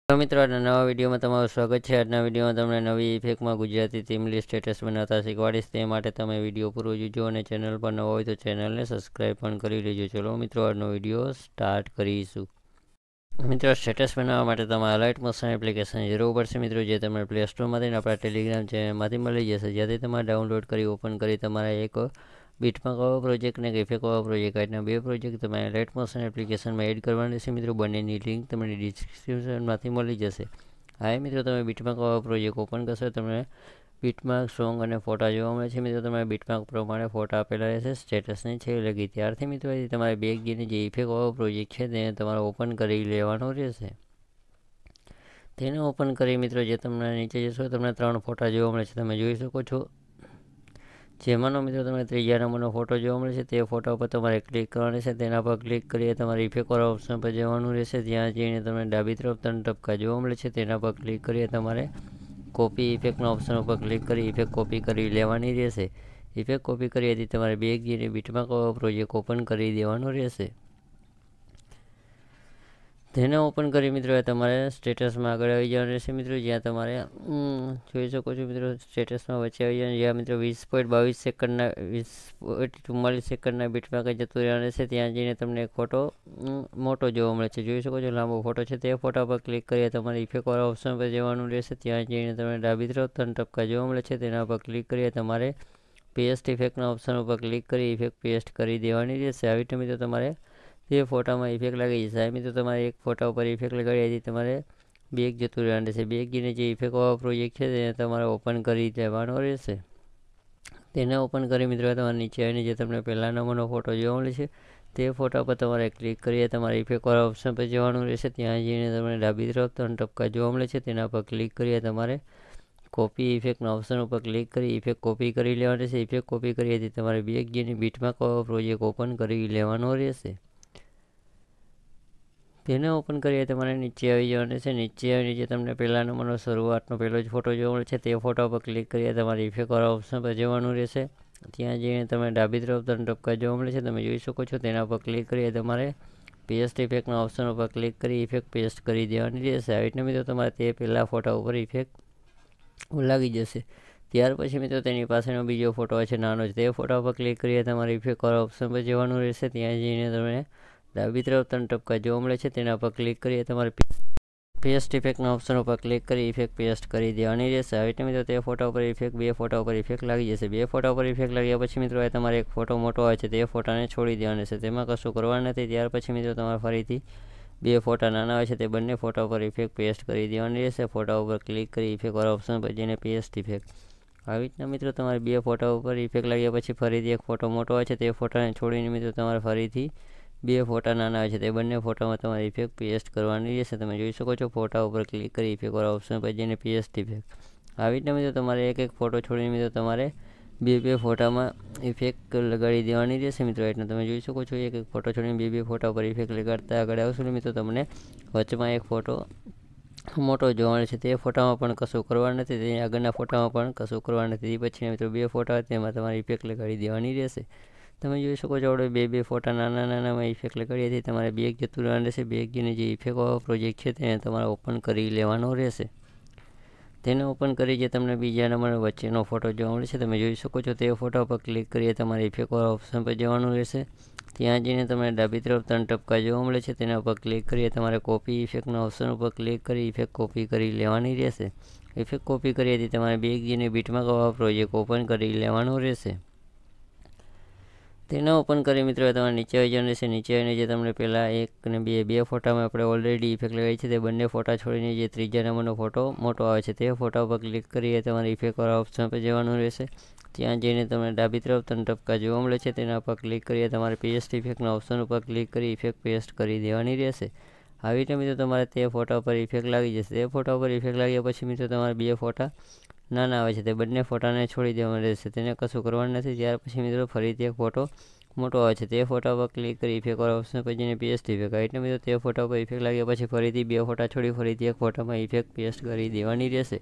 મિત્રો આજના નવા વિડીયોમાં તમારું સ્વાગત છે। આજના વિડીયોમાં તમને નવી ઇફેક્ટમાં ગુજરાતી થીમલી સ્ટેટસ બનાવતા શીખવાડીશ। તે માટે તમે વિડીયો પૂરો જોજો અને ચેનલ પર ન હોય તો ચેનલને સબસ્ક્રાઈબ પણ કરી લેજો। ચલો મિત્રો આજનો વિડીયો સ્ટાર્ટ કરીશું। મિત્રો સ્ટેટસ બનાવવા માટે તમારે લાઇટ મોશન એપ્લિકેશન જરૂર પડશે મિત્રો, જે તમને પ્લે સ્ટોરમાંથી આપણા ટેલિગ્રામ ચેનલમાંથી મળી જશે, જ્યાંથી તમારે ડાઉનલોડ કરી ઓપન કરી તમારે એક બીટમાર્ક વાળો પ્રોજેક્ટ ને ઇફેક્ટ વાળો પ્રોજેક્ટ, આજના બે પ્રોજેક્ટ તમારે લાઇટ મોશન એપ્લિકેશનમાં એડ કરવાની છે મિત્રો। બંનેની લિંક તમને ડિસ્ક્રિપ્શનમાંથી મળી જશે। હા મિત્રો, તમે બીટમાર્ક વાળો પ્રોજેક્ટ ઓપન કરશો તમને બીટમાર્ક સોંગ અને ફોટા જોવા મળે છે મિત્રો। તમારે બીટમાર્ક પ્રમાણે ફોટા આપેલા રહેશે સ્ટેટસની છે લગી। ત્યારથી મિત્રો તમારે બેક ગીને જે ઇફેક્ટ વાળો પ્રોજેક્ટ છે તેને તમારે ઓપન કરી લેવાનો રહેશે। તેને ઓપન કરી મિત્રો જે તમને નીચે જશો તમને 3 ફોટા જોવા મળે છે, તમે જોઈ શકો છો। જેમાંનો મિત્રો તમને ત્રીજા નંબરનો ફોટો જોવા મળે છે તે ફોટા ઉપર તમારે ક્લિક કરવાની છે। તેના પર ક્લિક કરીએ તમારે ઇફેક્ટ વાળા ઓપ્શન પર જવાનું રહેશે। ત્યાં જઈને તમને ડાબી તરફ 3 ટપકા જોવા મળે છે, તેના પર ક્લિક કરીએ તમારે કોપી ઇફેક્ટના ઓપ્શન ઉપર ક્લિક કરી ઇફેક્ટ કોપી કરી લેવાની રહેશે। ઇફેક્ટ કોપી કરી તમારે બેક જઈને બીટમાર્ક વાળો પ્રોજેક્ટ ઓપન કરી દેવાનો રહેશે। તેને ઓપન કરી મિત્રો તમારે સ્ટેટસમાં આગળ આવી જવાનું રહેશે મિત્રો, જ્યાં તમારે જોઈ શકો છો મિત્રો સ્ટેટસમાં વચ્ચે આવી જવાનું, જ્યાં મિત્રો 20.22 સેકન્ડના 20.44 સેકન્ડના બીટમાર્ક જતું રહેવાનું રહેશે। ત્યાં જઈને તમને એક ફોટો મોટો જોવા મળે છે, જોઈ શકો છો લાંબો ફોટો છે। તે ફોટા પર ક્લિક કરીએ તમારે ઇફેક્ટ વાળા ઓપ્શન પર જવાનું રહેશે। ત્યાં જઈને તમને ડાબી તરફ 3 ટપકા જોવા મળે છે, તેના પર ક્લિક કરીએ તમારે પેસ્ટ ઇફેક્ટના ઓપ્શન ઉપર ક્લિક કરી ઇફેક્ટ પેસ્ટ કરી દેવાની રહેશે। આવી રીતે મિત્રો તમારે તે ફોટામાં ઇફેક્ટ લાગી જશે। આ મિત્રો તમારે એક ફોટા ઉપર ઇફેક્ટ લગાડી તમારે બેક જતું રહેવાનું રહેશે। બેક ગીને જે ઇફેક્ટ વાળો પ્રોજેક્ટ છે તેને તમારે ઓપન કરી દેવાનો રહેશે। તેને ઓપન કરી મિત્રો તમારે નીચે આવીને જે તમને પહેલા નંબરનો ફોટો જોવા મળે છે તે ફોટા પર તમારે ક્લિક કરીએ તમારે ઇફેક્ટ વાળા ઓપ્શન પર જવાનું રહેશે। ત્યાં જઈને તમને ડાબી તરફ 3 ટપકા જોવા મળે છે, તેના પર ક્લિક કરીએ તમારે કોપી ઇફેક્ટના ઓપ્શન ઉપર ક્લિક કરી ઇફેક્ટ કોપી કરી લેવાનું રહેશે। ઇફેક્ટ કોપી કરીએ તમારે બેક ગીને બીટમાર્ક વાળો પ્રોજેક્ટ ઓપન કરી લેવાનો રહેશે। તેને ઓપન કરીએ તમારે નીચે આવી જવાનું છે। નીચે આવીને જે તમને પહેલા નંબરનો શરૂઆતનો પહેલો જ ફોટો જોવા મળે છે તે ફોટા પર ક્લિક કરીએ તમારે ઇફેક્ટ વાળા ઓપ્શન પર જવાનું રહેશે। ત્યાં જઈને તમે ડાબી તરફ 3 ટપકા જોવા મળે છે, તમે જોઈ શકો છો। તેના પર ક્લિક કરીએ તમારે પેસ્ટ ઇફેક્ટના ઓપ્શન ઉપર ક્લિક કરી ઇફેક્ટ પેસ્ટ કરી દેવાની રહેશે। આવી રીતે મિત્રો તમારે તે પહેલા ફોટા ઉપર ઇફેક્ટ લાગી જશે। ત્યાર પછી મિત્રો તેની પાસેનો બીજો ફોટો છે નાનો છે, તે ફોટા પર ક્લિક કરીએ તમારે ઇફેક્ટ વાળા ઓપ્શન પર જવાનું રહેશે। ત્યાં જઈને તમે ડાબી તરફ 3 ટપકા જોવા મળે છે, તેના પર ક્લિક કરીએ તમારે પેસ્ટ ઇફેક્ટના ઓપ્શન ઉપર ક્લિક કરી ઇફેક્ટ પેસ્ટ કરી દેવાની રહેશે। આવી રીતે મિત્રો તે ફોટા ઉપર ઇફેક્ટ બે ફોટા ઉપર ઇફેક્ટ લાગી જશે। બે ફોટા ઉપર ઇફેક્ટ લાગ્યા પછી મિત્રો તમારે એક ફોટો મોટો આવે છે તે ફોટાને છોડી દેવાનો છે, તેમાં કશું કરવાનું નથી। ત્યાર પછી મિત્રો તમારે ફરીથી બે ફોટા નાના આવે છે તે બંને ફોટા ઉપર ઇફેક્ટ પેસ્ટ કરી દેવાની રહેશે। ફોટા ઉપર ક્લિક કરી ઇફેક્ટ વાળા ઓપ્શન પર જઈને પેસ્ટ ઇફેક્ટ। આવી રીતના મિત્રો તમારે બે ફોટા ઉપર ઇફેક્ટ લાગ્યા પછી ફરીથી એક ફોટો મોટો આવે છે તે ફોટાને છોડીને મિત્રો તમારે ફરીથી બે ફોટા નાના આવે છે તે બંને ફોટામાં તમારે ઇફેક્ટ પેસ્ટ કરવાની રહેશે। તમે જોઈ શકો છો ફોટા ઉપર ક્લિક કરી ઇફેક્ટ વાળા ઓપ્શન પર જઈને પેસ્ટ ઇફેક્ટ। આવી રીતના મિત્રો તમારે એક ફોટો છોડીને મિત્રો તમારે બે ફોટામાં ઇફેક્ટ લગાડી દેવાની રહેશે મિત્રો। એટલે તમે જોઈ શકો છો એક ફોટો છોડીને બે ફોટા ઉપર ઇફેક્ટ લગાડતા આગળ આવશો મિત્રો તમને વચમાં એક ફોટો મોટો જોવા મળે છે, તે ફોટામાં પણ કશું કરવાનું નથી, તે આગળના ફોટામાં પણ કશું કરવાનું નથી। તે પછી મિત્રો બે ફોટા તેમાં તમારે ઇફેક્ટ લગાડી દેવાની રહેશે। તમે જોઈ શકો છો આપણે બે ફોટા નાનામાં ઇફેક્ટ લગાડીએ તમારે બેક જતું રહેવાનું રહેશે। બેક ગીને જે ઇફેક્ટ વાળો પ્રોજેક્ટ છે તેને તમારે ઓપન કરી લેવાનો રહેશે। તેને ઓપન કરી જે તમને બીજા નંબરનો વચ્ચેનો ફોટો જોવા મળે છે, તમે જોઈ શકો છો તે ફોટા પર ક્લિક કરીએ તમારે ઇફેક્ટ વાળા ઓપ્શન પર જવાનું રહેશે। ત્યાં જઈને તમને ડાબી તરફ 3 ટપકા જોવા મળે છે, તેના ઉપર ક્લિક કરીએ તમારે કોપી ઇફેક્ટના ઓપ્શન ઉપર ક્લિક કરી ઇફેક્ટ કોપી કરી લેવાની રહેશે। ઇફેક્ટ કોપી કરીએ તમારે બેક જઈને બીટમાર્ક વાળો પ્રોજેક્ટ ઓપન કરી લેવાનો રહેશે। તેને ઓપન કરી મિત્રો તમારે નીચે આવી જવાનું રહેશે। નીચે આવીને જે તમને પહેલાં એક અને બે ફોટામાં આપણે ઓલરેડી ઇફેક્ટ લગાવી છે તે બંને ફોટા છોડીને જે ત્રીજા નંબરનો ફોટો મોટો આવે છે તે ફોટા ઉપર ક્લિક કરીએ તમારે ઇફેક્ટ વાળા ઓપ્શન પર જવાનું રહેશે। ત્યાં જઈને તમને ડાબી તરફ 3 ટપકા જોવા મળે છે, તેના પર ક્લિક કરીએ તમારે પેસ્ટ ઇફેક્ટના ઓપ્શન ઉપર ક્લિક કરી ઇફેક્ટ પેસ્ટ કરી દેવાની રહેશે। આવી રીતે મિત્રો તમારે તે ફોટા ઉપર ઇફેક્ટ લાગી જશે। તે ફોટા ઉપર ઇફેક્ટ લાગ્યા પછી મિત્રો તમારે બે ફોટા નાના આવે છે તે બંને ફોટાને છોડી દેવાનું રહેશે, તેને કશું કરવાનું નથી। ત્યાર પછી મિત્રો ફરીથી એક ફોટો મોટો આવે છે તે ફોટા પર ક્લિક કરી ઇફેક્ટ વાળા ઓપ્શન પર જઈને પેસ્ટ ઇફેક્ટ। આવી રીતે મિત્રો તે ફોટા પર ઇફેક્ટ લાગ્યા પછી ફરીથી બે ફોટા છોડી ફરીથી એક ફોટામાં ઇફેક્ટ પેસ્ટ કરી દેવાની રહેશે।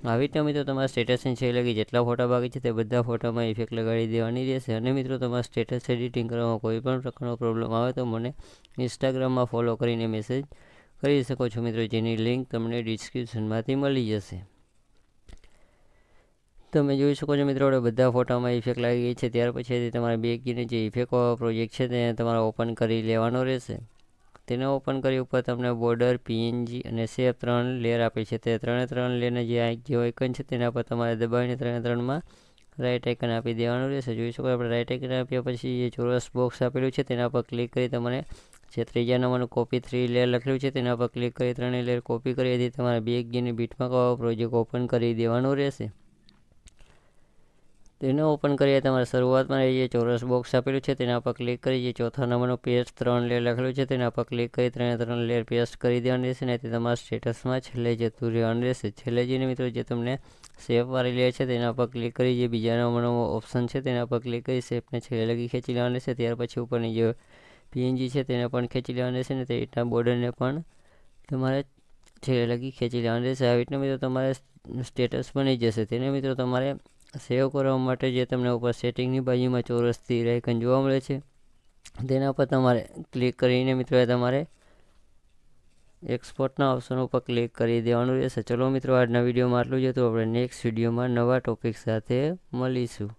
આવી રીતે મિત્રો તમારા સ્ટેટસની છે લગી જેટલા ફોટા બાકી છે તે બધા ફોટામાં ઇફેક્ટ લગાડી દેવાની રહેશે। અને મિત્રો તમારા સ્ટેટસ એડિટિંગ કરવામાં કોઈ પણ પ્રકારનો પ્રોબ્લેમ આવે તો મને ઇન્સ્ટાગ્રામમાં ફોલો કરીને મેસેજ કરી શકો છો મિત્રો, જેની લિંક તમને ડિસ્ક્રિપ્શનમાંથી મળી જશે. તમે જોઈ શકો છો મિત્રો, આપણે બધા ફોટામાં ઇફેક્ટ લાગી ગઈ છે. ત્યાર પછી તમારે બેકની જે ઇફેક્ટ પ્રોજેક્ટ છે તેને તમારે ઓપન કરી લેવાનો રહેશે. તેને ઓપન કરી ઉપર તમને બોર્ડર, પીએનજી અને શેપ 3 લેયર આપી છે. તે 3 લેયરના જે આઇકન છે તેના પર તમારે દબાવીને 3માં રાઇટ આઇકન આપી દેવાનું રહેશે. જોઈ શકો આપણે રાઇટ આઇકન આપ્યા પછી જે ચોરસ બોક્સ આપેલું છે તેના પર ક્લિક કરી તમારે જે 3જા નંબરનું કોપી 3 લેયર લખેલું છે તેના પર ક્લિક કરી 3 લેયર કોપી કરી હતી તમારે બેકની બીટમાર્ક પ્રોજેક્ટ ઓપન કરી દેવાનો રહેશે. તેને ઓપન કરીએ તમારે શરૂઆતમાં જે ચોરસ બોક્સ આપેલું છે તેના પર ક્લિક કરી જે 4થા નંબરનું પેસ્ટ 3 લેયર લખેલું છે તેના પર ક્લિક કરી 3 લેયર પેસ્ટ કરી દેવાનું રહેશે. ને તે તમારા સ્ટેટસમાં છેલ્લે જતું રહેવાનું રહેશે. છેલ્લે જઈને મિત્રો જે તમને શેપવાળી લેયર છે તેના પર ક્લિક કરી જે બીજા નંબરનો ઓપ્શન છે તેના પર ક્લિક કરી શેપને છેલ્લે લગી ખેંચી લેવાનું રહેશે. ત્યાર પછી ઉપરની જે પીએનજી છે તેને પણ ખેંચી લેવાનું રહેશે. ને તે રીતના બોર્ડરને પણ તમારે છેલ્લે લગી ખેંચી લેવાનું રહેશે. આવી રીતના મિત્રો તમારે સ્ટેટસ બની જશે. તેને મિત્રો તમારે સેવ કરવા માટે જે તમને ઉપર સેટિંગની બાજુમાં ચોરસથી આઇકન જોવા મળે છે તેના પર તમારે ક્લિક કરીને મિત્રો તમારે એક્સપોર્ટના ઓપ્શન ઉપર ક્લિક કરી દેવાનું રહેશે. ચલો મિત્રો, આજના વિડીયોમાં આટલું જ હતું. આપણે નેક્સ્ટ વિડીયોમાં નવા ટોપિક સાથે મળીશું.